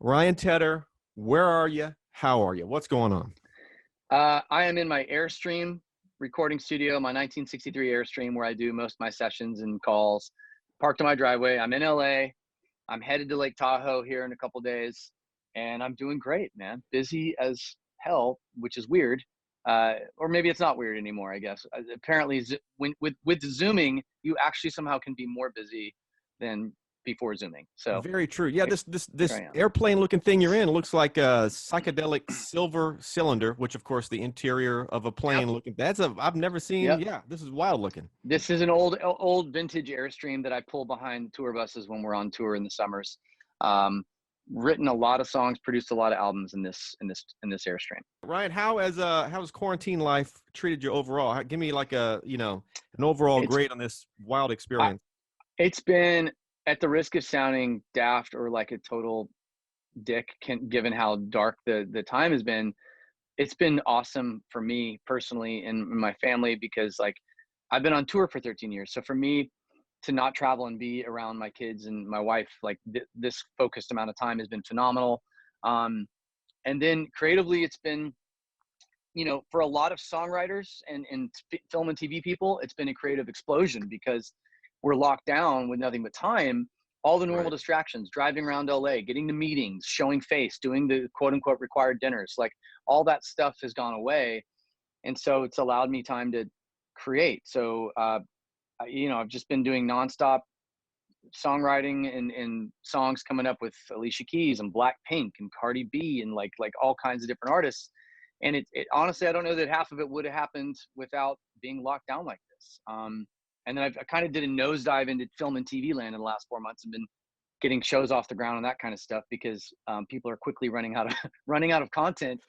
Ryan Tedder, where are you? How are you? What's going on? I am in my Airstream recording studio, my 1963 Airstream, where I do most of my sessions and calls. Parked on my driveway. I'm in LA. I'm headed to Lake Tahoe here in a couple days, and I'm doing great, man. Busy as hell, which is weird, or maybe it's not weird anymore. I guess apparently, with Zooming, you actually somehow can be more busy than before Zooming. So Very true. Yeah, here, this I am. airplane looking thing you're in looks like a psychedelic silver cylinder, which of course the interior of a plane Yep. looking. I've never seen. Yep. Yeah, this is wild looking. This is an old vintage Airstream that I pull behind tour buses when we're on tour in the summers. Um, Written a lot of songs, produced a lot of albums in this Airstream. Ryan, how has quarantine life treated you overall? Give me like an overall It's grade on this wild I, experience. it's been, at the risk of sounding daft or like a total dick, given how dark the time has been. It's been awesome for me personally and my family because like I've been on tour for 13 years. So for me to not travel and be around my kids and my wife, like this focused amount of time has been phenomenal. Um, and then creatively, it's been, for a lot of songwriters and film and TV people, it's been a creative explosion because we're locked down with nothing but time. All the normal Right. distractions, driving around LA, getting to meetings, showing face, doing the quote unquote required dinners, like all that stuff has gone away. And so it's allowed me time to create. So, I've just been doing nonstop songwriting and songs coming up with Alicia Keys and Blackpink and Cardi B and like all kinds of different artists. And it honestly, I don't know that half of it would have happened without being locked down like this. And then I kind of did a nosedive into film and TV land in the last 4 months and been getting shows off the ground and that kind of stuff because people are quickly running out of running out of content.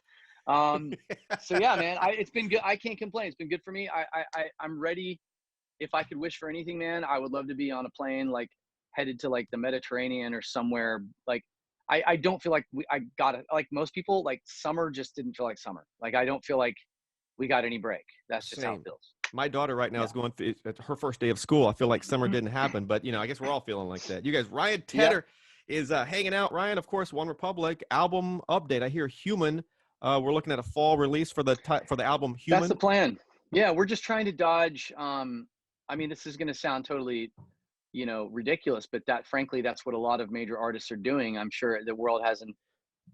So yeah, man, it's been good. I can't complain. It's been good for me. I'm ready. If I could wish for anything, man, I would love to be on a plane, like headed to like the Mediterranean or somewhere. Like, I don't feel like I got it. Like most people, like summer just didn't feel like summer. Like, I don't feel like we got any break. That's just how it Same. feels. My daughter right now Yeah. is going through her first day of school. I feel like summer didn't happen, but I guess we're all feeling like that. You guys, Ryan Yep. Tedder is hanging out. Ryan, of course, OneRepublic album update. I hear Human. We're looking at a fall release for the album That's the Human. plan. Yeah. We're just trying to dodge. I mean, this is going to sound totally, ridiculous, but frankly, that's what a lot of major artists are doing. I'm sure the world hasn't,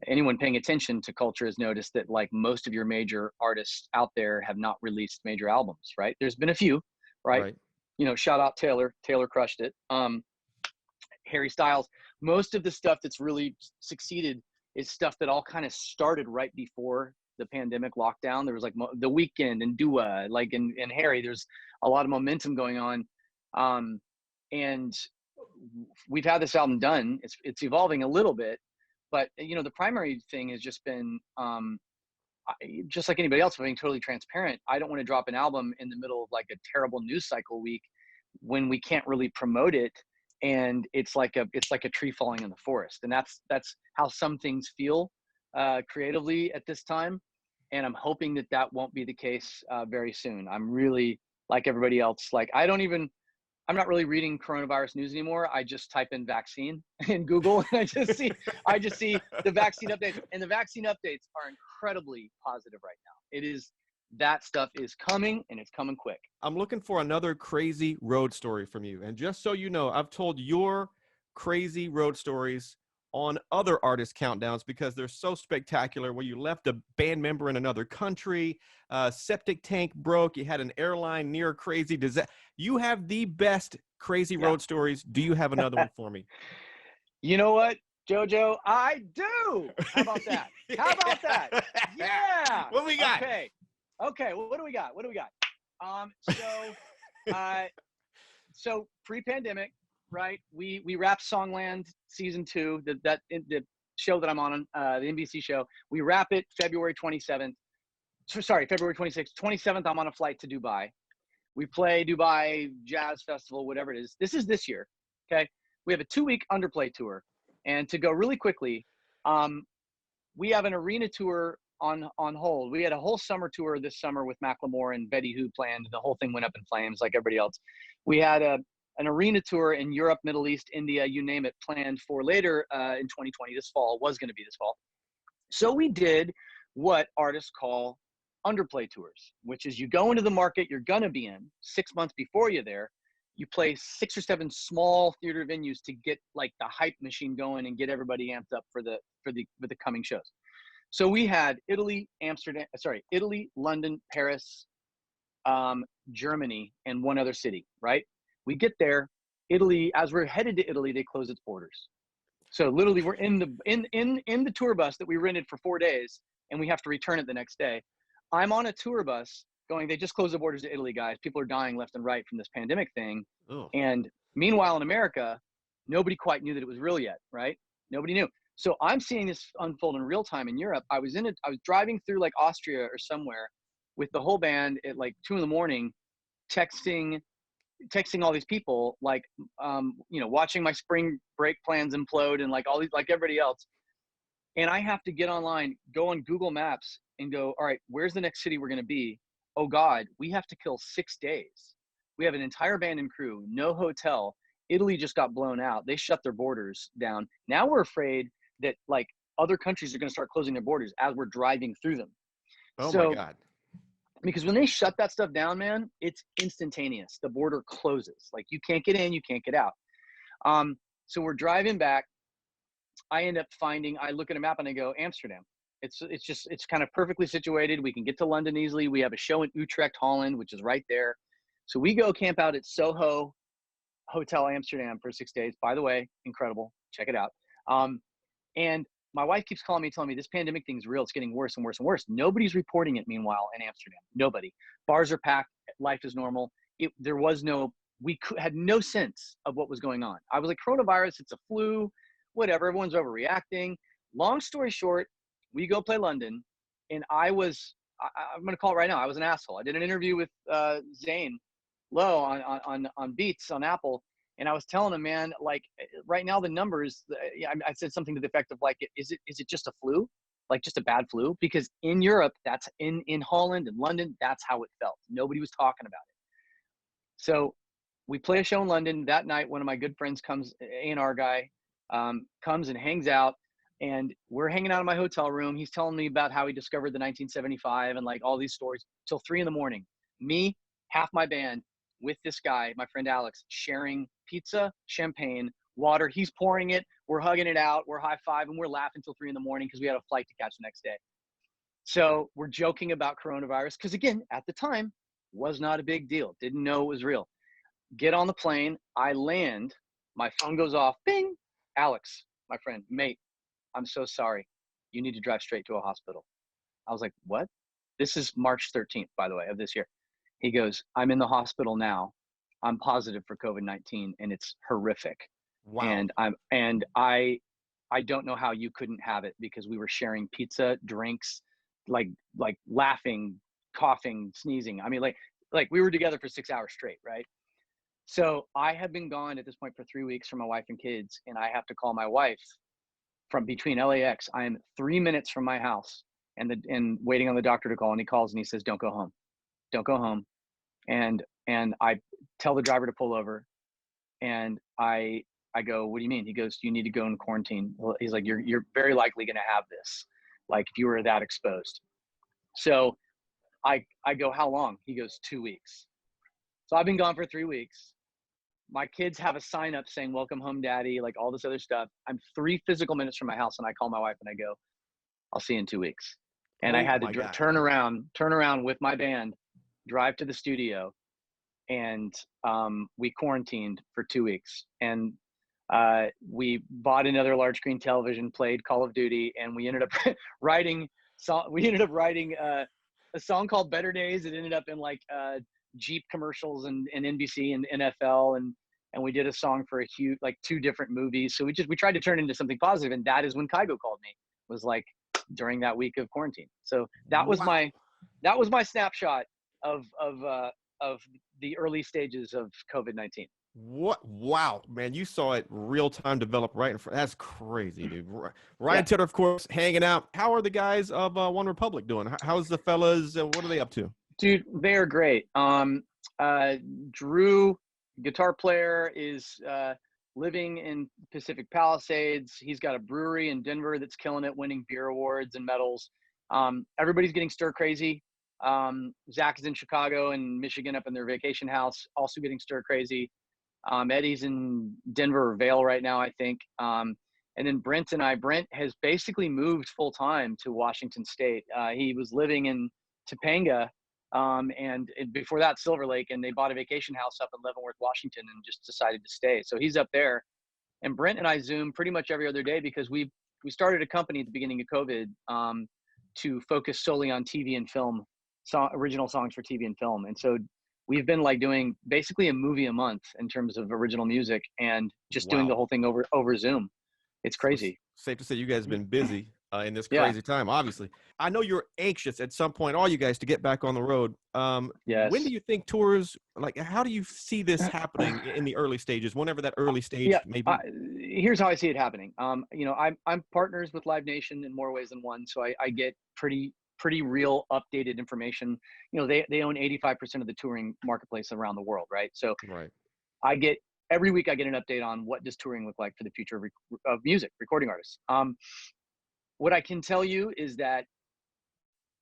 anyone paying attention to culture has noticed that like most of your major artists out there have not released major albums, right? There's been a few, right? Right. Shout out Taylor. Taylor crushed it. Harry Styles. Most of the stuff that's really succeeded is stuff that all kind of started right before the pandemic lockdown. There was like The Weeknd and Dua, like and Harry. There's a lot of momentum going on, and we've had this album done. It's evolving a little bit, but the primary thing has just been just like anybody else, being totally transparent. I don't want to drop an album in the middle of like a terrible news cycle week when we can't really promote it, and it's like a tree falling in the forest. And that's how some things feel creatively at this time. And I'm hoping that won't be the case very soon. I'm really, like everybody else, like I'm not really reading coronavirus news anymore. I just type in vaccine in Google and I just see the vaccine updates, and the vaccine updates are incredibly positive right now. That stuff is coming, and it's coming quick. I'm looking for another crazy road story from you. And just so you know, I've told your crazy road stories on other artist countdowns because they're so spectacular, where you left a band member in another country, septic tank broke, you had an airline near crazy disaster. You have the best crazy road stories. Do you have another one for me? You know what, JoJo? I do. How about that? How about that? Yeah. What we got? Okay. Well, what do we got? So pre-pandemic, right? We wrapped Songland season 2, the show that I'm on, the NBC show. We wrap it February 27th. Sorry, February 26th. 27th, I'm on a flight to Dubai. We play Dubai Jazz Festival, whatever it is. This is this year, okay? We have a 2-week underplay tour. And to go really quickly, we have an arena tour on hold. We had a whole summer tour this summer with Macklemore and Betty Who planned, and the whole thing went up in flames like everybody else. We had a an arena tour in Europe, Middle East, India, you name it, planned for later in 2020. This fall was going to be this fall. So we did what artists call underplay tours, which is you go into the market you're going to be in 6 months before you're there. You play 6 or 7 small theater venues to get like the hype machine going and get everybody amped up for the coming shows. So we had Italy, London, Paris, Germany, and one other city, right? We get there, Italy, as we're headed to Italy, they close its borders. So literally we're in the tour bus that we rented for 4 days, and we have to return it the next day. I'm on a tour bus going, they just closed the borders to Italy, guys. People are dying left and right from this pandemic thing. Oh. And meanwhile, in America, nobody quite knew that it was real yet, right? Nobody knew. So I'm seeing this unfold in real time in Europe. I was driving through like Austria or somewhere with the whole band at like 2 a.m, texting all these people, like, watching my spring break plans implode and like all these, like everybody else. And I have to get online, go on Google Maps and go, all right, where's the next city we're going to be? Oh God, we have to kill 6 days. We have an entire band and crew, no hotel. Italy just got blown out. They shut their borders down. Now we're afraid that like other countries are going to start closing their borders as we're driving through them. Oh my God. Because when they shut that stuff down, man, it's instantaneous. The border closes. Like you can't get in, you can't get out. So we're driving back. I end up I look at a map and I go, Amsterdam. It's kind of perfectly situated. We can get to London easily. We have a show in Utrecht, Holland, which is right there. So we go camp out at Soho Hotel Amsterdam for 6 days. By the way, incredible. Check it out. And my wife keeps calling me, telling me this pandemic thing is real. It's getting worse and worse and worse. Nobody's reporting it, meanwhile, in Amsterdam. Nobody. Bars are packed. Life is normal. We had no sense of what was going on. I was like, coronavirus, it's a flu, whatever. Everyone's overreacting. Long story short, we go play London, and I'm going to call it right now. I was an asshole. I did an interview with Zane Lowe on Beats on Apple. And I was telling him, man, like right now the numbers, I said something to the effect of like, is it just a flu? Like just a bad flu? Because in Europe, that's in Holland and London, that's how it felt. Nobody was talking about it. So we play a show in London. That night, one of my good friends comes, A&R guy, comes and hangs out, and we're hanging out in my hotel room. He's telling me about how he discovered the 1975 and like all these stories till 3 a.m. Me, half my band, with this guy, my friend Alex, sharing pizza, champagne, water. He's pouring it. We're hugging it out. We're high-fiving. We're laughing till 3 a.m. because we had a flight to catch the next day. So we're joking about coronavirus because, again, at the time, was not a big deal. Didn't know it was real. Get on the plane. I land. My phone goes off. Bing. Alex, my friend, mate, I'm so sorry. You need to drive straight to a hospital. I was like, what? This is March 13th, by the way, of this year. He goes, I'm in the hospital now. I'm positive for COVID-19 and it's horrific. Wow. And I don't know how you couldn't have it because we were sharing pizza, drinks, like laughing, coughing, sneezing. I mean, like we were together for 6 hours straight, right? So I have been gone at this point for 3 weeks from my wife and kids, and I have to call my wife from between LAX. I am 3 minutes from my house and waiting on the doctor to call, and he calls and he says, don't go home. Don't go home. And I tell the driver to pull over, and I go, what do you mean? He goes, you need to go in quarantine. Well, he's like, you're very likely going to have this, like if you were that exposed. So I go, how long? He goes, 2 weeks. So I've been gone for 3 weeks. My kids have a sign up saying, welcome home, daddy, like all this other stuff. I'm 3 physical minutes from my house, and I call my wife and I go, I'll see you in 2 weeks. And I had to turn around with my band, drive to the studio, and we quarantined for 2 weeks. And we bought another large screen television, played Call of Duty, and we ended up writing a song called Better Days. It ended up in like Jeep commercials and NBC and NFL, and we did a song for a huge, like 2 different movies. So we tried to turn it into something positive, and that is when Kygo called me, was like during that week of quarantine. So that was my snapshot of the early stages of COVID-19. What? Wow, man, you saw it real time develop right in front. That's crazy, dude. Ryantedder, of course, hanging out. How are the guys of OneRepublic doing? How's the fellas? What are they up to? Dude, they are great. Drew guitar player is living in Pacific Palisades. He's got a brewery in Denver that's killing it, winning beer awards and medals. Everybody's getting stir crazy. Zach is in Chicago and Michigan up in their vacation house, also getting stir crazy. Eddie's in Denver or Vail right now, I think. And then Brent has basically moved full time to Washington State. He was living in Topanga, and before that Silver Lake, and they bought a vacation house up in Leavenworth, Washington, and just decided to stay. So he's up there. And Brent and I Zoom pretty much every other day because we started a company at the beginning of COVID to focus solely on TV and film, original songs for TV and film. And so we've been like doing basically a movie a month in terms of original music and just doing the whole thing over Zoom. It's crazy. Safe to say you guys have been busy in this crazy time, obviously. I know you're anxious at some point, all you guys, to get back on the road. Yes. When do you think tours, like, how do you see this happening in the early stages, whenever that early stage may be? Here's how I see it happening. I'm partners with Live Nation in more ways than one, so I get pretty real updated information. They own 85% of the touring marketplace around the world, right? So every week I get an update on what does touring look like for the future of music, recording artists. What I can tell you is that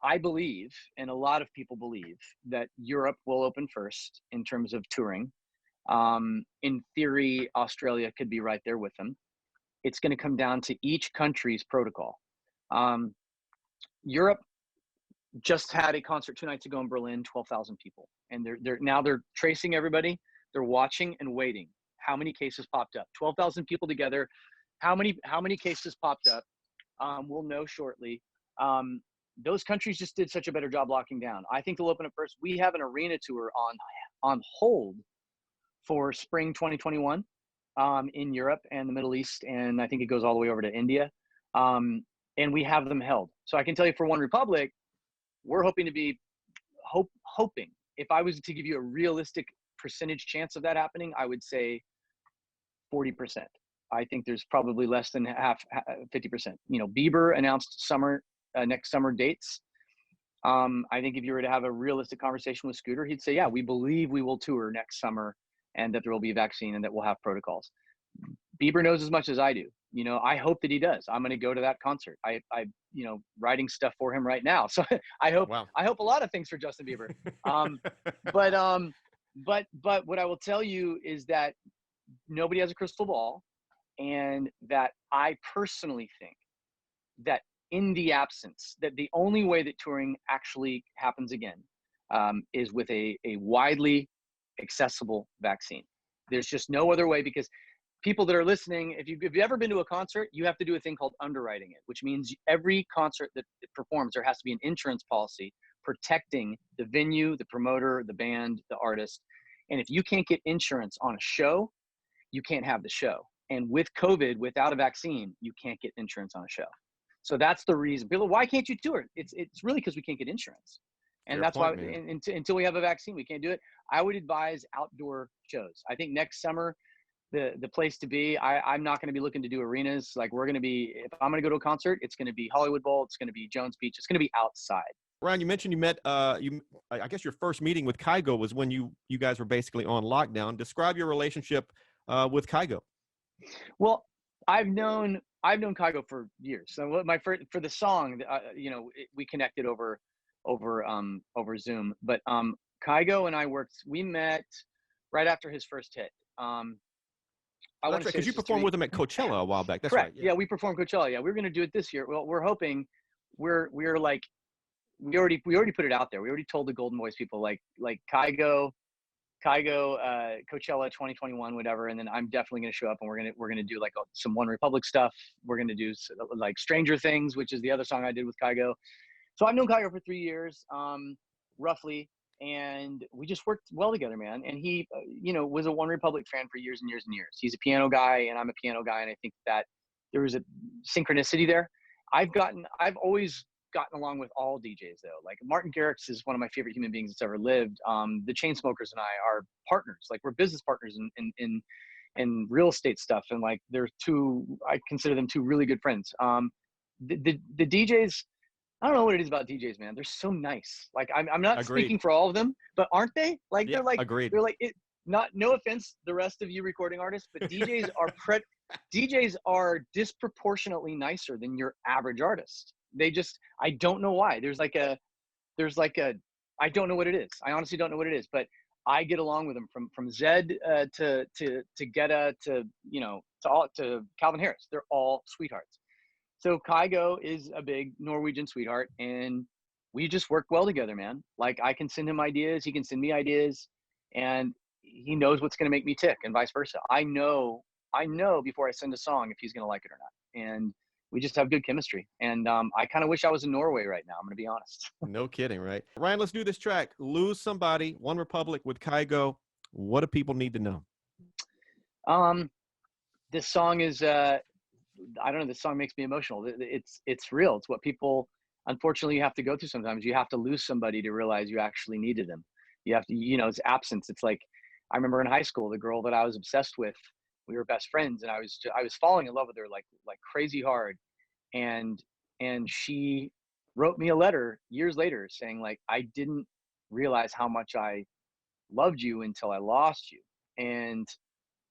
I believe, and a lot of people believe, that Europe will open first in terms of touring. In theory, Australia could be right there with them. It's going to come down to each country's protocol. Europe just had a concert 2 nights ago in Berlin, 12,000 people. And they're tracing everybody. They're watching and waiting. How many cases popped up? 12,000 people together. How many cases popped up? We'll know shortly. Those countries just did such a better job locking down. I think they'll open up first. We have an arena tour on hold for spring 2021 in Europe and the Middle East, and I think it goes all the way over to India. And we have them held. So I can tell you for OneRepublic, we're hoping to be hoping. If I was to give you a realistic percentage chance of that happening, I would say 40%. I think there's probably less than 50%. Bieber announced next summer dates. I think if you were to have a realistic conversation with Scooter, he'd say, yeah, we believe we will tour next summer and that there will be a vaccine and that we'll have protocols. Bieber knows as much as I do. I hope that he does. I'm going to go to that concert. I writing stuff for him right now. So I hope a lot of things for Justin Bieber. But what I will tell you is that nobody has a crystal ball, and that I personally think that in the absence, that the only way that touring actually happens again is with a widely accessible vaccine. There's just no other way, because people that are listening, if you've ever been to a concert, you have to do a thing called underwriting it, which means every concert that it performs, there has to be an insurance policy protecting the venue, the promoter, the band, the artist. And if you can't get insurance on a show, you can't have the show. And with COVID, without a vaccine, you can't get insurance on a show. So that's the reason. People, why can't you tour? It's really because we can't get insurance. And that's why until we have a vaccine, we can't do it. I would advise outdoor shows. I think next summer, the place to be, I'm not going to be looking to do arenas. Like, we're going to be, if I'm going to go to a concert, it's going to be Hollywood Bowl. It's going to be Jones Beach. It's going to be outside. Ryan, you mentioned you met, I guess your first meeting with Kygo was when you guys were basically on lockdown. Describe your relationship with Kygo. Well, I've known Kygo for years. So for the song, we connected over Zoom. But Kygo and I we met right after his first hit. That's right, because you performed with him at Coachella a while back. That's correct. Right. Yeah, we performed Coachella. Yeah, we were going to do it this year. Well, we're hoping. We're like, we already put it out there. We already told the Golden Voice people like Kygo, Coachella 2021, whatever. And then I'm definitely going to show up, and we're gonna do like some OneRepublic stuff. We're going to do like Stranger Things, which is the other song I did with Kygo. So I've known Kygo for 3 years, roughly. And we just worked well together, man. And he, was a OneRepublic fan for years and years and years. He's a piano guy, and I'm a piano guy. And I think that there was a synchronicity there. I've always gotten along with all DJs though. Like Martin Garrix is one of my favorite human beings that's ever lived. The Chainsmokers and I are partners. Like, we're business partners in real estate stuff. And like, I consider them two really good friends. The DJs, I don't know what it is about DJs, man. They're so nice. Like, I'm not Agreed. speaking for all of them, but aren't they? Like, yeah, they're like, agreed. They're like, no offense, the rest of you recording artists, but DJs are disproportionately nicer than your average artist. I don't know why. There's like a, I don't know what it is. I honestly don't know what it is, but I get along with them from Zed to Guetta to, to Calvin Harris. They're all sweethearts. So Kygo is a big Norwegian sweetheart, and we just work well together, man. Like, I can send him ideas, he can send me ideas, and he knows what's going to make me tick, and vice versa. I know before I send a song if he's going to like it or not, and we just have good chemistry. And I kind of wish I was in Norway right now. I'm going to be honest. No kidding, right? Ryan, let's do this track. Lose Somebody, OneRepublic with Kygo. What do people need to know? This song is, I don't know, this song makes me emotional. It's real. It's what people, unfortunately, you have to go through sometimes. You have to lose somebody to realize you actually needed them. You have to, it's absence. It's like, I remember in high school, the girl that I was obsessed with, we were best friends, and I was falling in love with her like crazy hard. And she wrote me a letter years later saying, like, I didn't realize how much I loved you until I lost you. And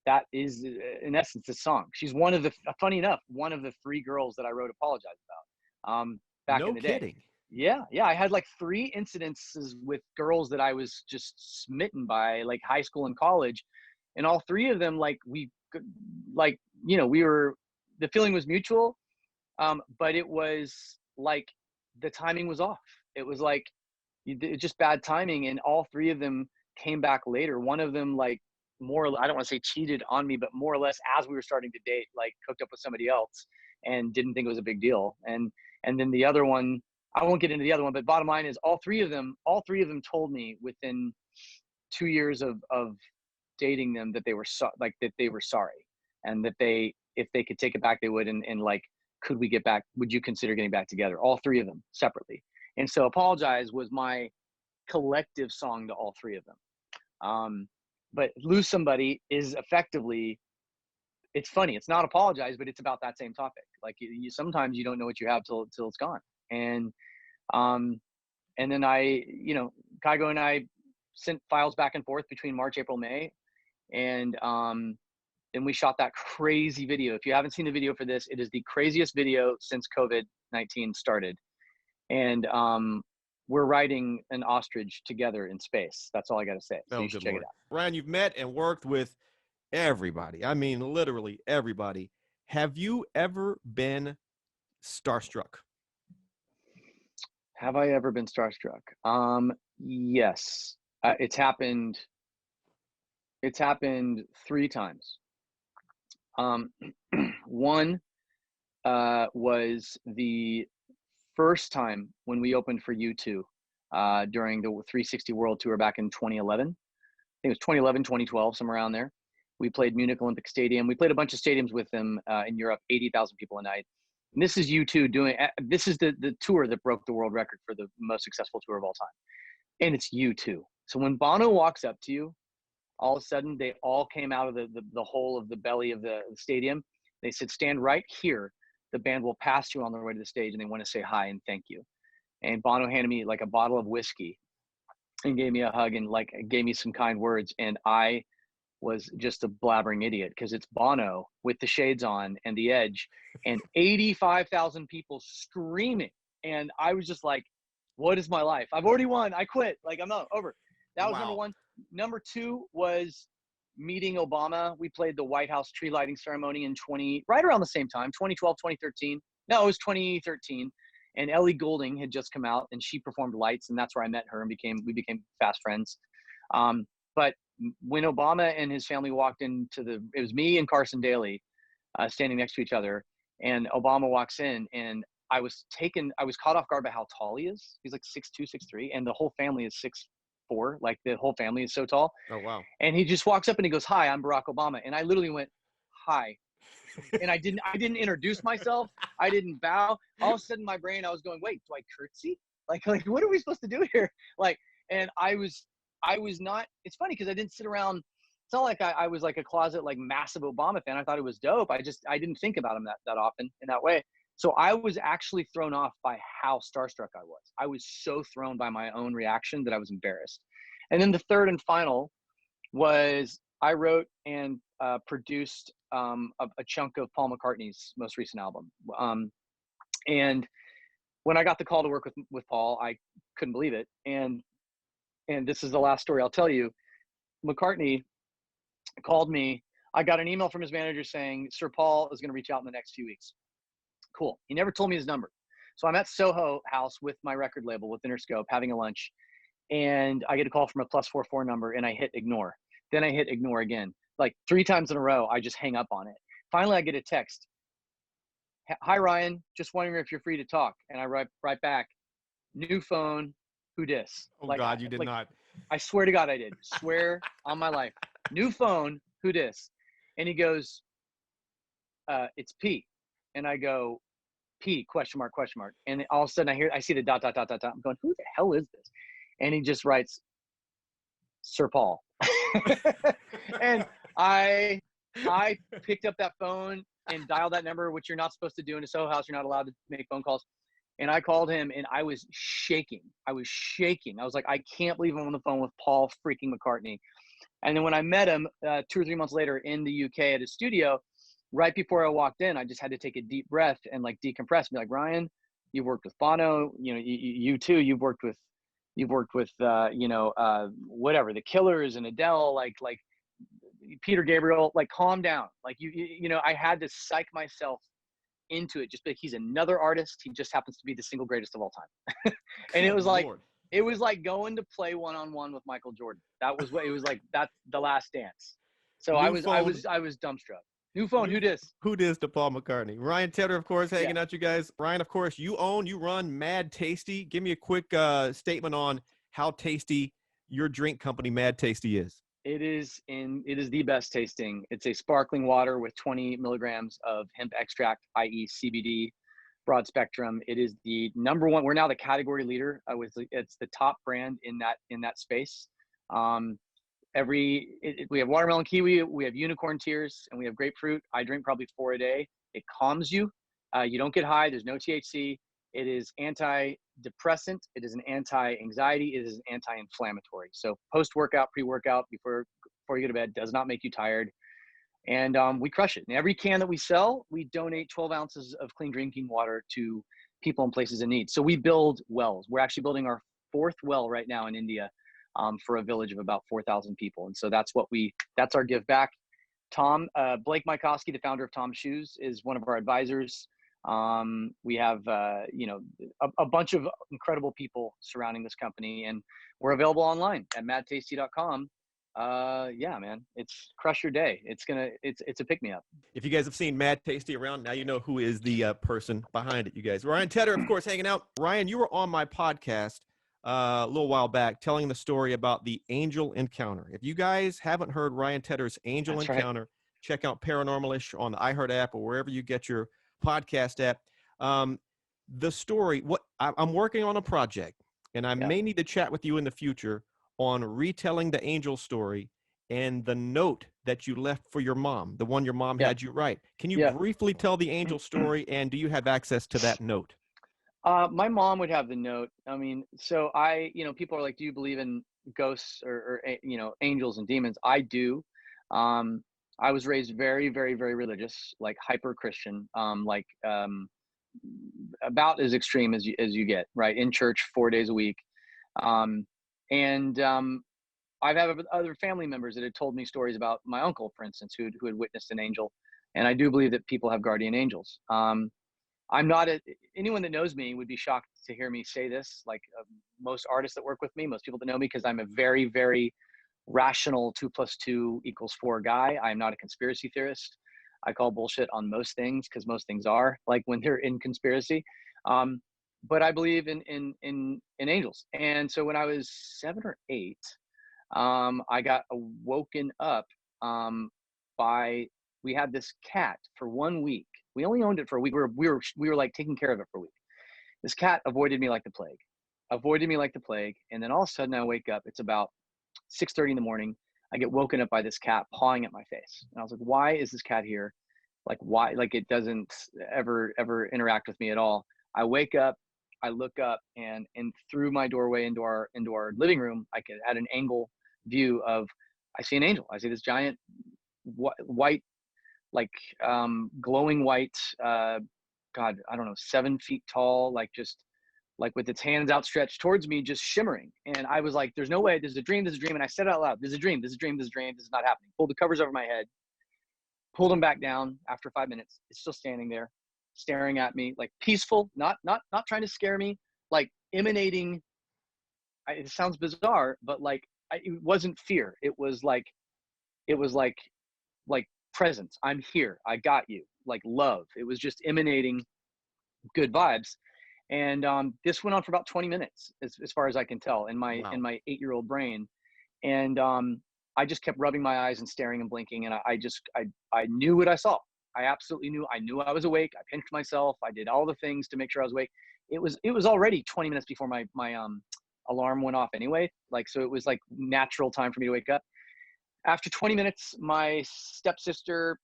that is, in essence, the song. She's funny enough, one of the 3 girls that I wrote Apologize about back in the day. No kidding. Yeah. I had like 3 incidences with girls that I was just smitten by, like high school and college. And all 3 of them, the feeling was mutual. But it was like the timing was off. It was like just bad timing. And all 3 of them came back later. One of them, like, I don't want to say cheated on me, but more or less as we were starting to date, like hooked up with somebody else and didn't think it was a big deal. And then the other one, I won't get into the other one, but bottom line is all three of them told me within 2 years of dating them that they were sorry, and that if they could take it back, they would. And like, could we get back? Would you consider getting back together? All 3 of them separately. And so Apologize was my collective song to all 3 of them. But Lose Somebody is effectively, it's funny. It's not Apologize, but it's about that same topic. Like, sometimes you don't know what you have till it's gone. And then Kygo and I sent files back and forth between March, April, May. And we shot that crazy video. If you haven't seen the video for this, it is the craziest video since COVID-19 started. And we're riding an ostrich together in space. That's all I got to say. So you should check it out. Ryan, you've met and worked with everybody. I mean, literally everybody. Have you ever been starstruck? Have I ever been starstruck? Yes. It's happened 3 times. One was the first time when we opened for U2 during the 360 World Tour back in 2011. I think it was 2011, 2012, somewhere around there. We played Munich Olympic Stadium. We played a bunch of stadiums with them in Europe, 80,000 people a night. And this is U2 this is the tour that broke the world record for the most successful tour of all time. And it's U2. So when Bono walks up to you, all of a sudden they all came out of the hole of the belly of the stadium. They said, stand right here. The band will pass you on their way to the stage, and they want to say hi and thank you. And Bono handed me like a bottle of whiskey and gave me a hug and like gave me some kind words. And I was just a blabbering idiot because it's Bono with the shades on and the edge and 85,000 people screaming. And I was just like, what is my life? I've already won. I quit. Like, I'm not over. That was number 1. Number 2 was meeting Obama. We played the White House tree lighting ceremony right around the same time, 2012, 2013. No, it was 2013. And Ellie Goulding had just come out and she performed Lights, and that's where I met her and we became fast friends. But when Obama and his family walked into it was me and Carson Daly standing next to each other, and Obama walks in, and I was caught off guard by how tall he is. He's like 6'2", 6'3", and the whole family is 6'4". Like, the whole family is so tall. Oh, wow. And he just walks up and he goes, hi, I'm Barack Obama. And I literally went, hi. And I didn't introduce myself. I didn't bow. All of a sudden, my brain, I was going, wait, do I curtsy? Like, what are we supposed to do here? Like, and I was not, it's funny because I didn't sit around. It's not like I was like a closet, like, massive Obama fan. I thought it was dope. I didn't think about him that often in that way. So I was actually thrown off by how starstruck I was. I was so thrown by my own reaction that I was embarrassed. And then the third and final was I wrote and produced a chunk of Paul McCartney's most recent album. And when I got the call to work with Paul, I couldn't believe it. And this is the last story I'll tell you. McCartney called me. I got an email from his manager saying, Sir Paul is going to reach out in the next few weeks. Cool. He never told me his number. So I'm at Soho House with my record label, with Interscope, having a lunch. And I get a call from a +44 number, and I hit ignore. Then I hit ignore again. Like 3 times in a row, I just hang up on it. Finally, I get a text. Hi, Ryan. Just wondering if you're free to talk. And I write back, new phone, who dis? Oh, like, God, you did not. I swear to God I did. Swear on my life. New phone, who dis? And he goes, it's P. And I go, P, question mark. And all of a sudden I see the ... I'm going, who the hell is this? And he just writes, Sir Paul. And I picked up that phone and dialed that number, which you're not supposed to do in a Soho House. You're not allowed to make phone calls. And I called him, and I was shaking. I was like, I can't believe I'm on the phone with Paul freaking McCartney. And then when I met him 2 or 3 months later in the UK at his studio, right before I walked in, I just had to take a deep breath and like decompress and be like, Ryan, you've worked with Bono, you too, you've worked with whatever, the Killers and Adele, like Peter Gabriel, like calm down. Like I had to psych myself into it, just like he's another artist. He just happens to be the single greatest of all time. And it was like going to play one-on-one with Michael Jordan. That was what it was like. That's the last dance. So I was dumbstruck. New phone, who dis? Who dis to Paul McCartney? Ryan Tedder, of course, hanging out, you guys. Ryan, of course, you run Mad Tasty. Give me a quick statement on how tasty your drink company, Mad Tasty, is. It is the best tasting. It's a sparkling water with 20 milligrams of hemp extract, i.e. CBD, broad spectrum. It is the number one. We're now the category leader. It's the top brand in that space. We have watermelon kiwi, we have unicorn tears, and we have grapefruit. I drink probably 4 a day. It calms you. You don't get high. There's no THC. It is antidepressant. It is an anti-anxiety. It is an anti-inflammatory. So post-workout, pre-workout, before you go to bed, does not make you tired. And we crush it. In every can that we sell, we donate 12 ounces of clean drinking water to people in places in need. So we build wells. We're actually building our 4th well right now in India for a village of about 4,000 people. And so that's our give back. Blake Mykoski, the founder of Tom's Shoes, is one of our advisors. We have, a bunch of incredible people surrounding this company, and we're available online at madtasty.com. Yeah, man, it's crush your day. It's a pick me up. If you guys have seen Mad Tasty around, now you know who is the person behind it, you guys. Ryan Tedder, of course, hanging out. Ryan, you were on my podcast a little while back telling the story about the angel encounter. If you guys haven't heard Ryan Tedder's angel encounter, right, check out Paranormalish on the iHeart app or wherever you get your podcast app. The story, I'm working on a project, and I may need to chat with you in the future on retelling the angel story and the note that you left for your mom, the one your mom had you write. Can you briefly tell the angel story, and do you have access to that note? My mom would have the note. I mean, so people are like, do you believe in ghosts or angels and demons? I do. I was raised very, very, very religious, like hyper Christian, about as extreme as you get, right? In church 4 days a week. I've had other family members that had told me stories about my uncle, for instance, who had witnessed an angel. And I do believe that people have guardian angels. Anyone that knows me would be shocked to hear me say this, like most artists that work with me, most people that know me, because I'm a very, very rational 2 + 2 = 4 guy. I'm not a conspiracy theorist. I call bullshit on most things, because most things are like when they're in conspiracy. But I believe in angels. And so when I was 7 or 8, I got woken up we had this cat for 1 week. We only owned it for a week. We were like taking care of it for a week. This cat avoided me like the plague. And then all of a sudden I wake up. It's about 6:30 in the morning. I get woken up by this cat pawing at my face. And I was like, why is this cat here? Like, why? Like, it doesn't ever interact with me at all. I wake up, I look up, and through my doorway into our living room, I had an angle view of I see an angel. I see this giant white, like glowing white, God, I don't know, 7 feet tall, like just like with its hands outstretched towards me, just shimmering. And I was like, there's no way, this is a dream, this is a dream. And I said it out loud, this is a dream, this is a dream, this is a dream, this is not happening. Pulled the covers over my head, pulled them back down. After 5 minutes, it's still standing there, staring at me, like peaceful, not trying to scare me, like emanating. It sounds bizarre, but like it wasn't fear. It was like presence. I'm here. I got you. Like love. It was just emanating good vibes. And this went on for about 20 minutes, as far as I can tell, in my 8-year-old brain. And I just kept rubbing my eyes and staring and blinking. And I knew what I saw. I absolutely knew. I knew I was awake. I pinched myself. I did all the things to make sure I was awake. It was already 20 minutes before my alarm went off anyway. Like, so it was like natural time for me to wake up. After 20 minutes, my stepsister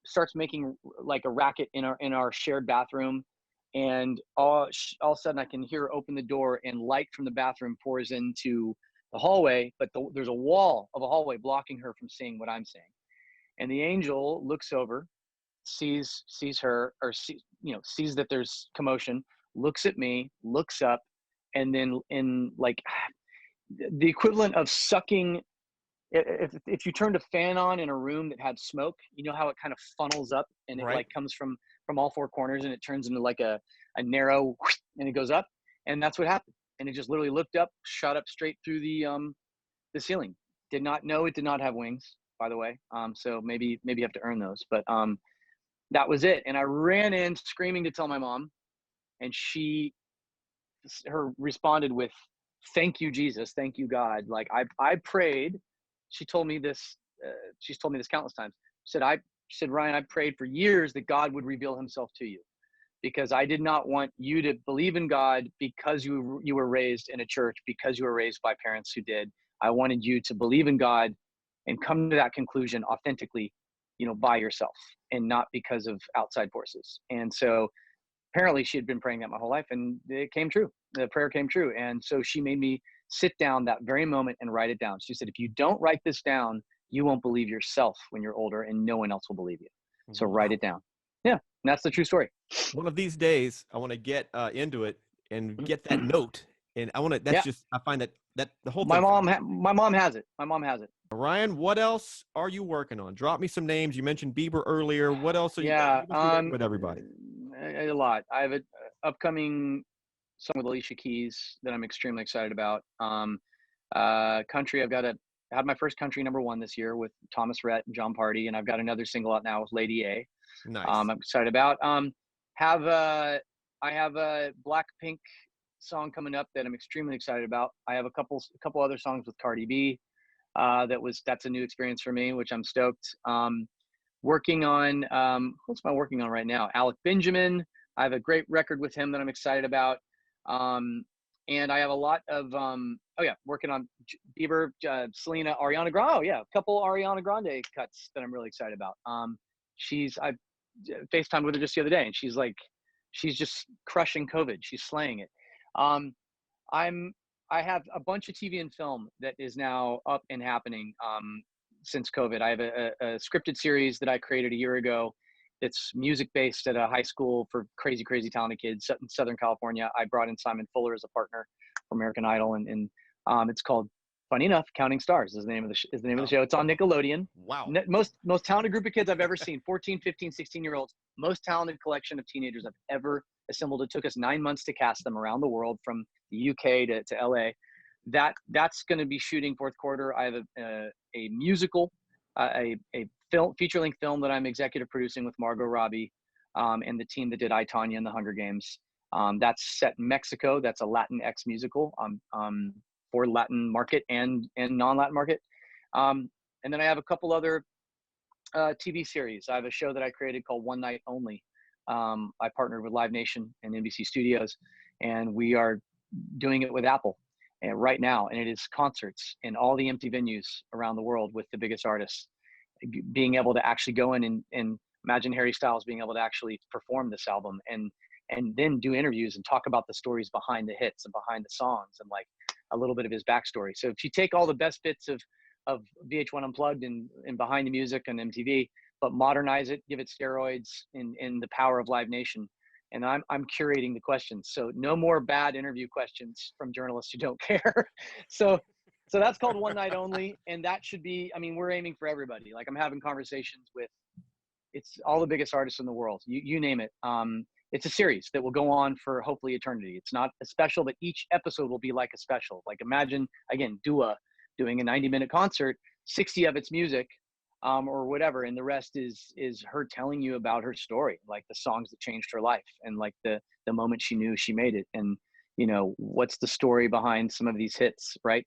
starts making like a racket in our shared bathroom. And all of a sudden I can hear her open the door, and light from the bathroom pours into the hallway, but there's a wall of a hallway blocking her from seeing what I'm seeing. And the angel looks over, sees her, or sees that there's commotion, looks at me, looks up, and then in like the equivalent of sucking, if you turned a fan on in a room that had smoke, you know how it kind of funnels up and it like comes from all 4 corners, and it turns into like a narrow, and it goes up. And that's what happened. And it just literally looked up, shot up straight through the ceiling. Did not know it did not have wings, by the way. So maybe you have to earn those, but that was it. And I ran in screaming to tell my mom, and her responded with, "Thank you, Jesus. Thank you, God." Like I prayed. She told me this. She's told me this countless times. She said, "Ryan, I prayed for years that God would reveal himself to you, because I did not want you to believe in God because you were raised in a church, because you were raised by parents who did. I wanted you to believe in God and come to that conclusion authentically, by yourself, and not because of outside forces." And so apparently she had been praying that my whole life, and it came true. The prayer came true. And so she made me sit down that very moment and write it down. She said, if you don't write this down, you won't believe yourself when you're older, and no one else will believe you. So write it down. Yeah. And that's the true story. One of these days, I want to get into it and get that note. And I want to, that's just, I find that the whole my thing. My mom has it. My mom has it. Ryan, what else are you working on? Drop me some names. You mentioned Bieber earlier. What else are you working with everybody? A lot. I have an upcoming song with Alicia Keys that I'm extremely excited about. Country, I had my first country #1 this year with Thomas Rhett and John Party, and I've got another single out now with Lady A. Nice. I'm excited about. I have a Blackpink song coming up that I'm extremely excited about. I have a couple other songs with Cardi B. That's a new experience for me, which I'm stoked. Working on, what's am I working on right now? Alec Benjamin. I have a great record with him that I'm excited about. And I have a lot of, working on Bieber, Selena, Ariana Grande. Oh yeah, a couple Ariana Grande cuts that I'm really excited about. I FaceTimed with her just the other day, and she's just crushing COVID. She's slaying it. I have a bunch of TV and film that is now up and happening since COVID. I have a scripted series that I created a year ago. It's music based at a high school for crazy, crazy talented kids in Southern California. I brought in Simon Fuller as a partner for American Idol, and it's called, funny enough, Counting Stars is the name of the show. It's on Nickelodeon. Wow. Most talented group of kids I've ever seen. 14, 15, 16-year-olds. Most talented collection of teenagers I've ever assembled. It took us 9 months to cast them around the world, from the UK to LA. That's going to be shooting fourth quarter. I have a musical, a feature-length film that I'm executive producing with Margot Robbie and the team that did I, Tonya and the Hunger Games. That's set in Mexico. That's a Latinx musical for Latin market and non-Latin market. And then I have a couple other TV series. I have a show that I created called One Night Only. I partnered with Live Nation and NBC Studios, and we are doing it with Apple right now. And it is concerts in all the empty venues around the world with the biggest artists, being able to actually go in and imagine Harry Styles being able to actually perform this album and then do interviews and talk about the stories behind the hits and behind the songs and like a little bit of his backstory. So if you take all the best bits of VH1 Unplugged and Behind the Music on MTV, but modernize it, give it steroids in the power of Live Nation. And I'm curating the questions. So no more bad interview questions from journalists who don't care. So that's called One Night Only. And that should be, I mean, we're aiming for everybody. Like I'm having conversations with, it's all the biggest artists in the world. You name it. It's a series that will go on for hopefully eternity. It's not a special, but each episode will be like a special. Like imagine, again, Dua doing a 90-minute concert, 60 of it's music, or whatever, and the rest is her telling you about her story, like the songs that changed her life, and like the moment she knew she made it, and you know what's the story behind some of these hits, right?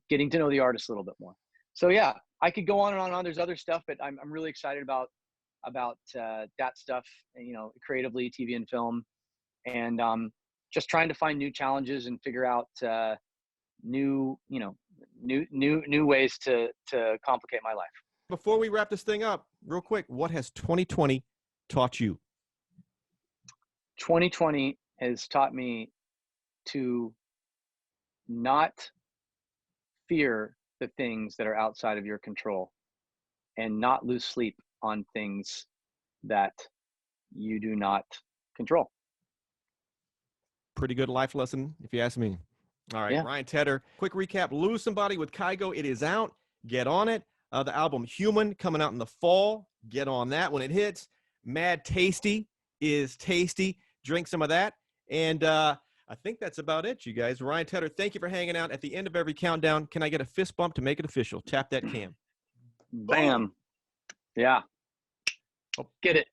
Getting to know the artist a little bit more. So yeah, I could go on and on and on. There's other stuff, but I'm really excited about that stuff, you know, creatively, TV and film, and just trying to find new challenges and figure out new ways to complicate my life. Before we wrap this thing up, real quick, what has 2020 taught you? 2020 has taught me to not fear the things that are outside of your control and not lose sleep on things that you do not control. Pretty good life lesson, if you ask me. All right, yeah. Ryan Tedder, quick recap. Lose Somebody with Kygo. It is out. Get on it. The album Human coming out in the fall. Get on that when it hits. Mad Tasty is tasty. Drink some of that. And I think that's about it, you guys. Ryan Tedder, thank you for hanging out. At the end of every countdown, can I get a fist bump to make it official? Tap that cam. Bam. Yeah. Get it.